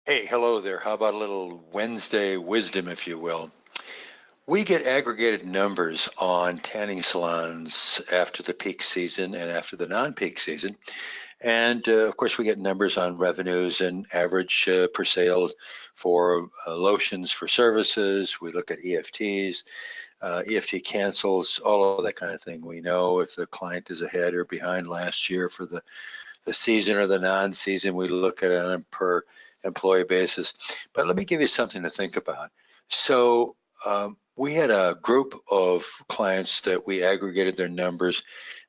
Hey, hello there. How about a little Wednesday wisdom, if you will? We get aggregated numbers on tanning salons after the peak season and after the non-peak season. And of course, we get numbers on revenues and average per sales for lotions for services. We look at EFTs, EFT cancels, all of that kind of thing. We know if the client is ahead or behind last year for the season or the non-season. We look at it on a per employee basis. But let me give you something to think about. So we had a group of clients that we aggregated their numbers,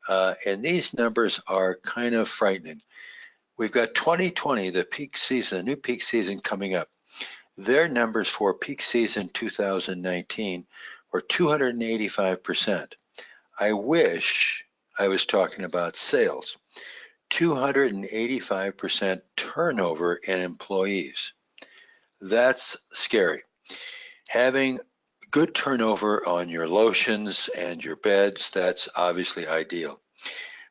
and these numbers are kind of frightening. We've got 2020, the peak season, the new peak season coming up. Their numbers for peak season 2019 were 285%. I wish I was talking about sales. 285% turnover in employees. That's scary. Having good turnover on your lotions and your beds, that's obviously ideal.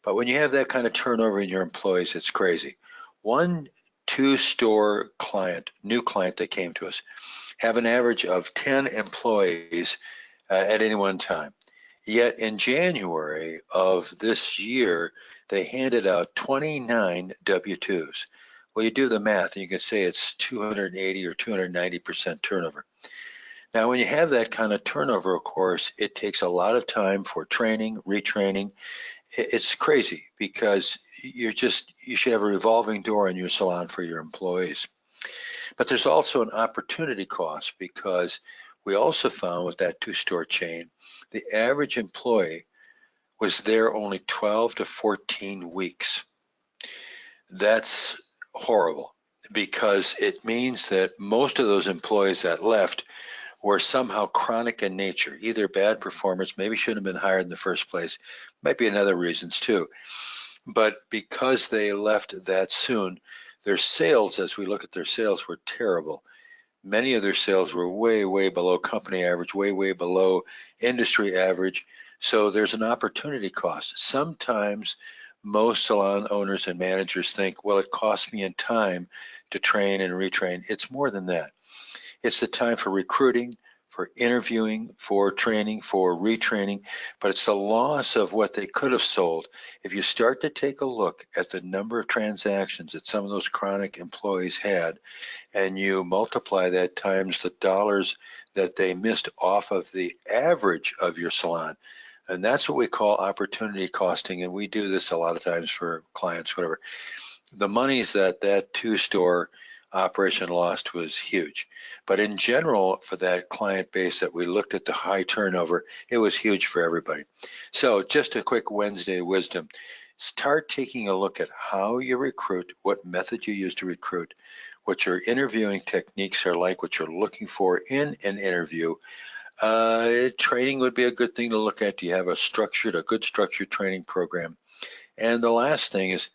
But when you have that kind of turnover in your employees, it's crazy. One two-store client, new client that came to us, have an average of 10 employees at any one time. Yet in January of this year, they handed out 29 W-2s. Well, you do the math, and you can say it's 280 or 290% turnover. Now, when you have that kind of turnover, of course, it takes a lot of time for training, retraining. It's crazy because you should have a revolving door in your salon for your employees. But there's also an opportunity cost because we also found with that two-store chain, the average employee was there only 12 to 14 weeks. That's horrible because it means that most of those employees that left were somehow chronic in nature, either bad performance, maybe shouldn't have been hired in the first place, might be another reasons too. But because they left that soon, their sales, as we look at their sales, were terrible. Many of their sales were way, way below company average, way, way below industry average. So there's an opportunity cost. Sometimes most salon owners and managers think, well, it costs me in time to train and retrain. It's more than that. It's the time for recruiting, for interviewing, for training, for retraining, but it's the loss of what they could have sold. If you start to take a look at the number of transactions that some of those chronic employees had, and you multiply that times the dollars that they missed off of the average of your salon, and that's what we call opportunity costing, and we do this a lot of times for clients, whatever. The monies that two-store operation lost was huge. But in general, for that client base that we looked at the high turnover, it was huge for everybody. So just a quick Wednesday wisdom. Start taking a look at how you recruit, what method you use to recruit, what your interviewing techniques are like, what you're looking for in an interview. Training would be a good thing to look at. Do you have a good structured training program? And the last thing is,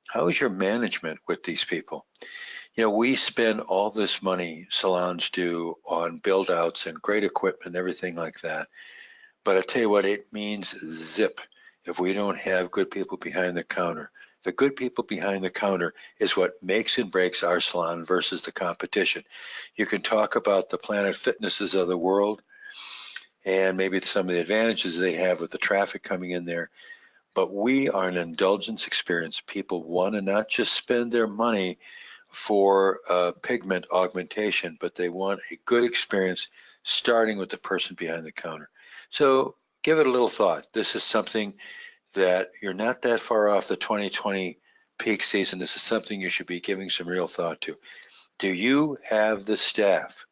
how is your management with these people? You know, we spend all this money, salons do, on build outs and great equipment, everything like that. But I tell you what, it means zip if we don't have good people behind the counter. The good people behind the counter is what makes and breaks our salon versus the competition. You can talk about the Planet Fitnesses of the world and maybe some of the advantages they have with the traffic coming in there. But we are an indulgence experience. People want to not just spend their money for pigment augmentation, but they want a good experience starting with the person behind the counter. So give it a little thought. This is something that you're not that far off the 2020 peak season. This is something you should be giving some real thought to. Do you have the staff?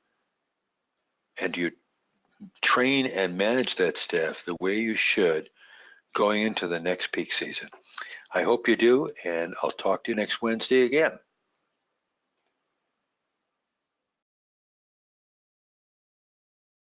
And do you train and manage that staff the way you should going into the next peak season? I hope you do, and I'll talk to you next Wednesday again.